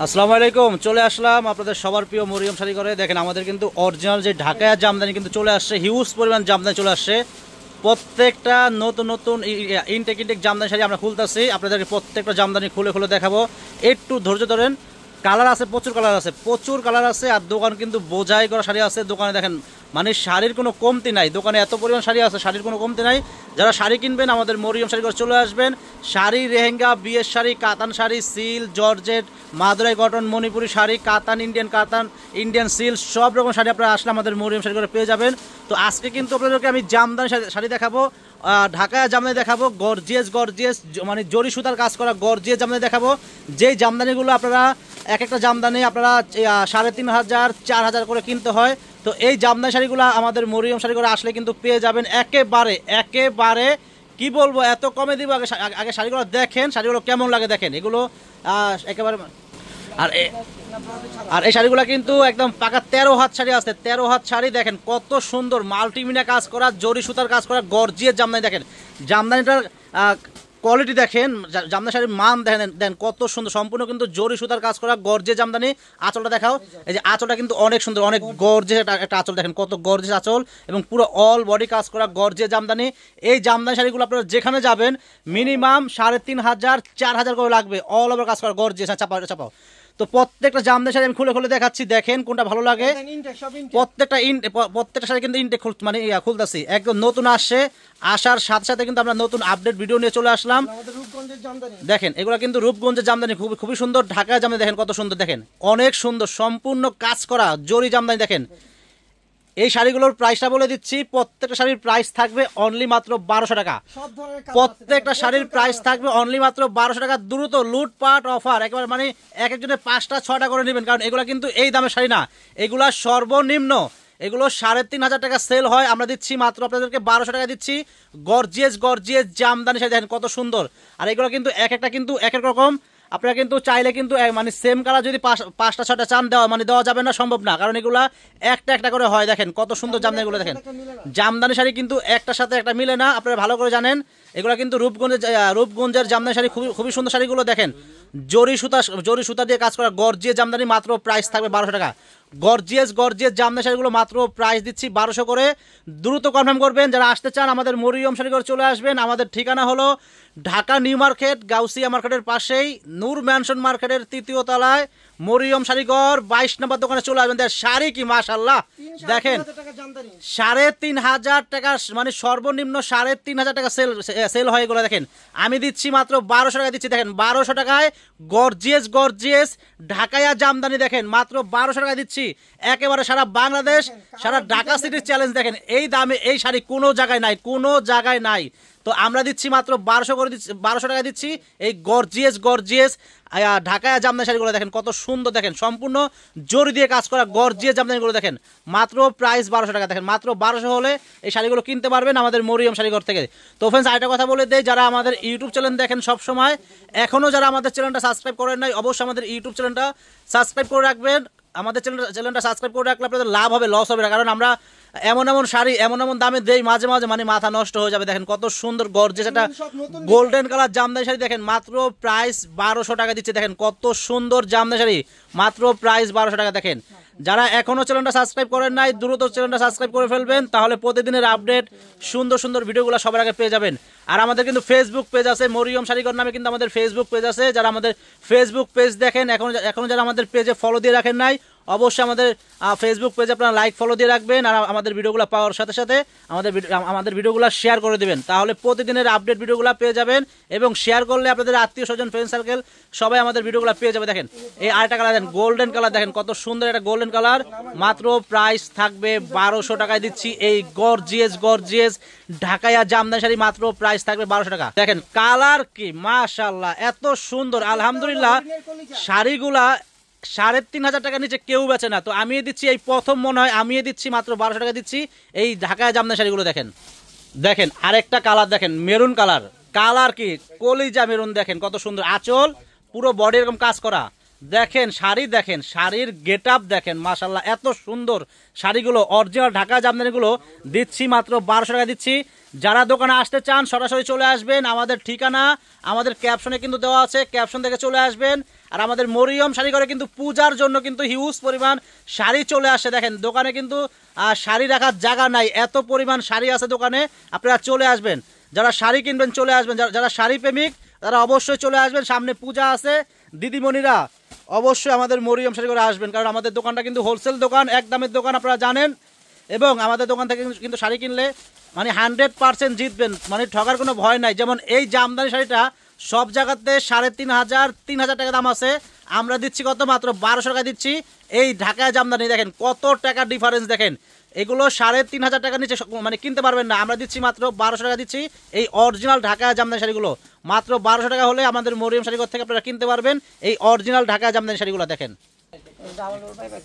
আসসালামু আলাইকুম। চলে আসলাম আপনাদের সবার প্রিয় মরিয়ম শাড়ি ঘরে। দেখেন আমাদের কিন্তু অরিজিনাল যে ঢাকায় জামদানি কিন্তু চলে আসছে, হিউজ পরিমাণ জামদানি চলে আসছে। প্রত্যেকটা নতুন নতুন ইনটেক জামদানি শাড়ি আমরা খুলতেছি, আপনাদেরকে প্রত্যেকটা জামদানি খুলে খুলে দেখাবো। একটু ধৈর্য ধরেন। কালার আছে, প্রচুর কালার আছে, আর দোকান কিন্তু বোঝাই করা শাড়ি আছে দোকানে। দেখেন মানে শাড়ির কোনো কমতি নাই, দোকানে এত পরিমাণ শাড়ি আছে, শাড়ির কোনো কমতি নাই। যারা শাড়ি কিনবেন আমাদের মরিয়ম শাড়ি ঘরে চলে আসবেন। শাড়ি, লেহেঙ্গা, বিয়ের শাড়ি, কাতান শাড়ি, সিল, জর্জেট, মাদুরাই কটন, মণিপুরি শাড়ি, কাতান, ইন্ডিয়ান সিল, সব রকম শাড়ি আপনারা আসলে আমাদের মরিয়ম শাড়ি ঘরে পেয়ে যাবেন। তো আজকে কিন্তু আপনাদেরকে আমি জামদানি শাড়ি দেখাবো, ঢাকায় জামদানি দেখাবো, গর্জিয়াস মানে জরি সুতার কাজ করা গর্জিয়াস জামদানি দেখাবো। যেই জামদানিগুলো আপনারা এক একটা জামদানি আপনারা 3500 4000 করে কিনতে হয়। তো এই জামদানি শাড়িগুলো আমাদের মরিয়ম শাড়ি ঘরে আসলে কিন্তু পেয়ে যাবেন একেবারে কি বলবো, এত কমে দিব। আগে শাড়িগুলো দেখেন, শাড়িগুলো কেমন লাগে দেখেন, এগুলো একেবারে। আর এই শাড়িগুলো কিন্তু একদম পাকা 13 হাত শাড়ি আছে, 13 হাত শাড়ি। দেখেন কত সুন্দর মাল্টিমিনা কাজ করা, জরি সুতার কাজ করা গর্জিয়াস জামদানি। দেখেন জামদানিটার কোয়ালিটি দেখেন, জামদানি শাড়ির মান দেখেন কত সুন্দর, সম্পূর্ণ কিন্তু জরি সুতার কাজ করা গর্জিয়াস জামদানি। আঁচলটা দেখাও, এই যে আঁচলটা কিন্তু অনেক সুন্দর, অনেক গর্জিয়াস একটা আঁচল। দেখেন কত গর্জিয়াস আঁচল এবং পুরো অল বডি কাজ করা গর্জিয়াস জামদানি। এই জামদানি শাড়িগুলো আপনারা যেখানে যাবেন মিনিমাম 3500 4000 করে লাগবে, অল ওভার কাজ করা গর্জিয়াস। চাপাও। তো প্রত্যেকটা জামদানি শাড়ি আমি খুলে খুলে দেখাচ্ছি, দেখেন কোনটা ভালো লাগে। প্রত্যেকটা শাড়ি কিন্তু ইনটেক মানে খুলতেছি, একদম নতুন আসছে। আসার সাথে সাথে কিন্তু আমরা নতুন আপডেট ভিডিও নিয়ে চলে আসলাম। দেখেন এগুলো কিন্তু রূপগঞ্জের জামদানি, খুবই সুন্দর। ঢাকায় জামদানি দেখেন কত সুন্দর, দেখেন অনেক সুন্দর, সম্পূর্ণ কাজ করা জরি জামদানি। দেখেন এই শাড়িগুলোর প্রাইসটা বলে দিচ্ছি, প্রত্যেকটা শাড়ির প্রাইস থাকবে অনলি মাত্র 1200 টাকা। প্রত্যেকটা শাড়ির প্রাইস থাকবে অনলি মাত্র 1200 টাকা। দ্রুত লুটপাট অফার একেবারে, মানে এক একজনের 5টা 6টা করে নেবেন, কারণ এগুলো কিন্তু এই দামের শাড়ি না, এগুলা সর্বনিম্ন এগুলো 3500 টাকা সেল হয়, আমরা দিচ্ছি মাত্র আপনাদেরকে 1200 টাকা দিচ্ছি। গর্জিয়াস জামদানি শাড়ি দেখেন কত সুন্দর। আর এগুলো কিন্তু এক একটা কিন্তু এক এক রকম। আপনারা কিন্তু চাইলে কিন্তু মানে সেম কালার যদি 5টা 6টা চান দেওয়া যাবে না, সম্ভব না, কারণ এগুলা একটা করে হয়। দেখেন কত সুন্দর জামদানিগুলো দেখেন। জামদানি শাড়ি কিন্তু একটার সাথে একটা মিলে না, আপনারা ভালো করে জানেন। এগুলো কিন্তু রূপগঞ্জের জামদানি শাড়ি, খুবই সুন্দর শাড়িগুলো। দেখেন জরি সুতা দিয়ে কাজ করা গর্জিয়াস জামদানি, মাত্র প্রাইস থাকবে 1200 টাকা। গর্জিয়াস জামদানি শাড়িগুলো মাত্র প্রাইস দিচ্ছি 1200 করে। দ্রুত কনফার্ম করবেন, যারা আসতে চান আমাদের মরিয়ম শাড়ি ঘরে চলে আসবেন। আমাদের ঠিকানা হলো ঢাকা নিউ মার্কেট, গাউসিয়া মার্কেটের পাশেই নূর ম্যানশন মার্কেটের 3য় তলায় মরিয়ম শাড়িঘর 22 নম্বর দোকানে চলে আসবেন। শাড়ি কি মাশাআল্লাহ, দেখেন 3500 টাকা, মানে সর্বনিম্ন 3500 টাকা সেল হয় এগুলো। দেখেন আমি দিচ্ছি মাত্র 1200 টাকা দিচ্ছি। দেখেন 1200 টাকায় গর্জিয়াস ঢাকায়া জামদানি, দেখেন মাত্র 1200 টাকা দিচ্ছি। একেবারে সারা বাংলাদেশ, সারা ঢাকা সিটির চ্যালেঞ্জ। দেখেন এই দামে এই শাড়ি কোনো জায়গায় নাই। তো আমরা দিচ্ছি মাত্র 1200 টাকা দিচ্ছি এই গর্জিয়াস ঢাকায় জামদানি শাড়িগুলো। দেখেন কত সুন্দর, দেখেন সম্পূর্ণ জরি দিয়ে কাজ করা গর্জিয়াস জামদানিগুলো। দেখেন মাত্র প্রাইস 1200 টাকা। দেখেন মাত্র 1200 হলে এই শাড়িগুলো কিনতে পারবেন আমাদের মরিয়ম শাড়িঘর থেকে। তো ফ্রেন্ডস আরেকটা কথা বলে দেই, যারা আমাদের ইউটিউব চ্যানেল দেখেন সব সময়, এখনও যারা আমাদের চ্যানেলটা সাবস্ক্রাইব করেন নাই, অবশ্যই আমাদের ইউটিউব চ্যানেলটা সাবস্ক্রাইব করে রাখবেন। আমাদের চ্যানেলটা সাবস্ক্রাইব করে রাখলে আপনাদের লাভ হবে, লস হবে না, কারণ আমরা এমন শাড়ি এমন দামে দেই, মাঝে মানে মাথা নষ্ট হয়ে যাবে। দেখেন কত সুন্দর গর্জিয়াস একটা গোল্ডেন কালার জামদানি শাড়ি। দেখেন মাত্র প্রাইস 1200 টাকা দিচ্ছে। দেখেন কত সুন্দর জামদানি শাড়ি, মাত্র প্রাইস 1200 টাকা। দেখেন যারা এখনো চ্যানেলটা সাবস্ক্রাইব করেন নাই, দ্রুত চ্যানেলটা সাবস্ক্রাইব করে ফেলবেন, তাহলে প্রতিদিনের আপডেট সুন্দর ভিডিওগুলো সবার আগে পেয়ে যাবেন। আর আমাদের কিন্তু ফেসবুক পেজ আছে, মরিয়ম শাড়িঘর নামে কিন্তু আমাদের ফেসবুক পেজ আছে। যারা আমাদের ফেসবুক পেজ দেখেন, এখন যারা আমাদের পেজে ফলো দিয়ে রাখেন নাই, অবশ্যই আমাদের ফেসবুক পেজে আপনারা লাইক ফলো দিয়ে রাখবেন। আর আমাদের ভিডিওগুলো পাওয়ার সাথে সাথে আমাদের ভিডিওগুলো শেয়ার করে দেবেন, তাহলে প্রতিদিনের আপডেট ভিডিওগুলো পেয়ে যাবেন। এবং শেয়ার করলে আপনাদের আত্মীয় স্বজন, ফ্রেন্ড সার্কেল সবাই আমাদের ভিডিওগুলো পেয়ে যাবে। দেখেন এই আরেকটা কালার দেখেন, গোল্ডেন কালার। দেখেন কত সুন্দর একটা গোল্ডেন কালার, মাত্র প্রাইস থাকবে 1200 টাকায় দিচ্ছি এই গর্জিয়াস ঢাকায়া জামদানি শাড়ি। মাত্র প্রাইস থাকবে 1200 টাকা। দেখেন কালার কি মাশাআল্লাহ, এত সুন্দর। আলহামদুলিল্লাহ শাড়িগুলা 3500 টাকার নিচে কেউ বেচে না। তো আমি দিচ্ছি, এই প্রথম মনে হয় আমি দিচ্ছি মাত্র 1200 টাকা দিচ্ছি এই ঢাকায় জামদানি শাড়িগুলো। দেখেন আরেকটা কালার, দেখেন মেরুন কালার কি কলিজা মেরুন। দেখেন কত সুন্দর আঁচল, পুরো বডি এরকম কাজ করা। দেখেন শাড়ির গেট আপ দেখেন মাশাআল্লাহ, এত সুন্দর শাড়িগুলো অরিজিনাল ঢাকা জামদানিগুলো দিচ্ছি মাত্র 1200 টাকা দিচ্ছি। যারা দোকানে আসতে চান সরাসরি চলে আসবেন, আমাদের ঠিকানা আমাদের ক্যাপশনে কিন্তু দেওয়া আছে, ক্যাপশন থেকে চলে আসবেন। আর আমাদের মরিয়ম শাড়ি ঘরে কিন্তু পূজার জন্য কিন্তু হিউজ পরিমাণ শাড়ি চলে আসে। দেখেন দোকানে কিন্তু শাড়ি রাখার জায়গা নাই, এত পরিমাণ শাড়ি আছে দোকানে, আপনারা চলে আসবেন। যারা শাড়ি কিনবেন চলে আসবেন, যারা শাড়ি প্রেমিক তারা অবশ্যই চলে আসবেন। সামনে পূজা আছে, দিদিমণিরা অবশ্যই আমাদের মরিয়ম শাড়ি ঘরে আসবেন, কারণ আমাদের দোকানটা কিন্তু হোলসেল দোকান, এক দামের দোকান আপনারা জানেন। এবং আমাদের দোকান থেকে কিন্তু শাড়ি কিনলে মানে 100% জিতবেন, মানে ঠকার কোনো ভয় নাই। যেমন এই জামদানি শাড়িটা সব জায়গাতে 3,500 টাকা দাম আছে, আমরা দিচ্ছি কত, মাত্র 1200 টাকা দিচ্ছি। এই ঢাকায় জামদানি দেখেন কত টাকা ডিফারেন্স, দেখেন এগুলো 3,500 টাকা নিচে মানে কিনতে পারবেন না, আমরা দিচ্ছি মাত্র 1200 টাকা দিচ্ছি। এই অরিজিনাল ঢাকায় জামদানি শাড়িগুলো মাত্র 1200 টাকা হলে আমাদের মরিয়ম শাড়িঘর থেকে আপনারা কিনতে পারবেন এই অরিজিনাল ঢাকায় জামদানি শাড়িগুলো। দেখেন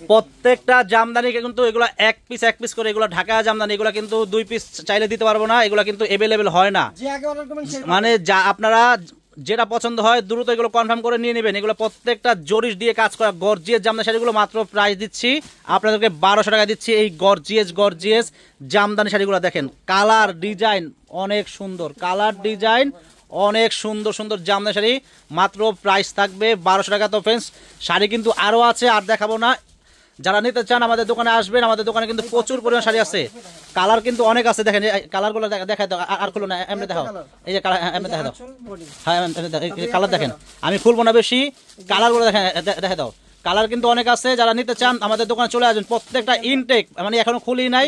প্রত্যেকটা জামদানিকে কিন্তু এগুলো এক পিস করে, এগুলো ঢাকা জামদানি, এগুলো কিন্তু 2 পিস চাইলে দিতে পারবো না, এগুলো কিন্তু অ্যাভেলেবেল হয় না। মানে যা আপনারা যেটা পছন্দ হয় দ্রুত এগুলো কনফার্ম করে নিয়ে নেবেন। এগুলো প্রত্যেকটা জরিস দিয়ে কাজ করা গর্জিয়াস জামদানি শাড়িগুলো মাত্র প্রাইস দিচ্ছি আপনাদেরকে 1200 টাকা দিচ্ছি। এই গর্জিয়াস জামদানি শাড়িগুলো দেখেন, কালার ডিজাইন অনেক সুন্দর, কালার ডিজাইন অনেক সুন্দর জামদানি শাড়ি, মাত্র প্রাইস থাকবে 1200 টাকা। তো ফ্রেন্ডস শাড়ি কিন্তু আরও আছে, আর দেখাবো না। যারা নিতে চান আমাদের দোকানে আসবেন, আমাদের দোকানে কিন্তু প্রচুর পরিমাণ শাড়ি আছে, কালার কিন্তু অনেক আছে। দেখেন কালারগুলো দেখাই দাও, আর খুলো না, এমনি দেখাও, এই যে কালার এমনি দেখা দাও, হ্যাঁ কালার দেখেন, আমি খুলবো না বেশি, কালারগুলো দেখা দাও, কালার কিন্তু অনেক আছে। যারা নিতে চান আমাদের দোকানে চলে আসবেন। প্রত্যেকটা ইনটেক মানে এখনো খুলি নাই,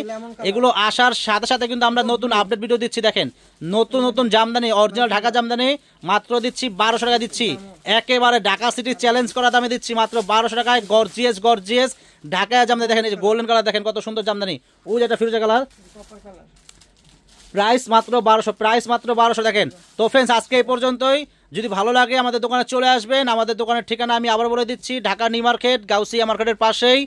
এগুলো আসার সাথে সাথে কিন্তু আমরা নতুন আপডেট ভিডিও দিচ্ছি। দেখেন নতুন জামদানি, অরিজিনাল ঢাকা জামদানি মাত্র দিচ্ছি 1200 টাকা দিচ্ছি, একেবারে ঢাকা সিটি চ্যালেঞ্জ করা দামে দিচ্ছি মাত্র 1200 টাকায়। গর্জিয়াস ঢাকা জামদানি দেখেন, এই যে গোল্ডেন কালার দেখেন কত সুন্দর জামদানি, ওই যে একটা ফিরোজা কালার, প্রাইস মাত্র 1200 দেখেন। তো ফ্রেন্ডস আজকে এই পর্যন্তই, যদি ভালো লাগে আমাদের দোকানে চলে আসবেন। আমাদের দোকানের ঠিকানা আমি আবার বলে দিচ্ছি, ঢাকা নিউ মার্কেট, গাউসিয়া মার্কেটের পাশেই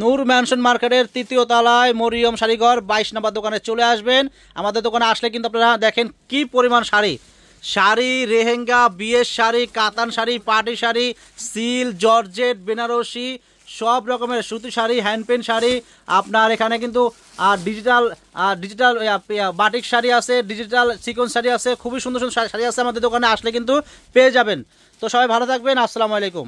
নূর ম্যানশন মার্কেটের 3য় তলায় মরিয়ম শাড়িঘর 22 নম্বর দোকানে চলে আসবেন। আমাদের দোকানে আসলে কিন্তু আপনারা দেখেন কি পরিমাণ শাড়ি, রেহেঙ্গা, বিয়ের শাড়ি, কাতান শাড়ি, পার্টি শাড়ি, সিল, জর্জেট, বেনারসি, সব রকমের সুতি শাড়ি, হ্যান্ড পেন্ট শাড়ি, আপনার এখানে কিন্তু ডিজিটাল বাটিক শাড়ি আছে, ডিজিটাল সিকোয়েন্স শাড়ি আছে, খুবই সুন্দর শাড়ি আছে। আমাদের দোকানে আসলে কিন্তু পেয়ে যাবেন। তো সবাই ভালো থাকবেন, আসসালামু আলাইকুম।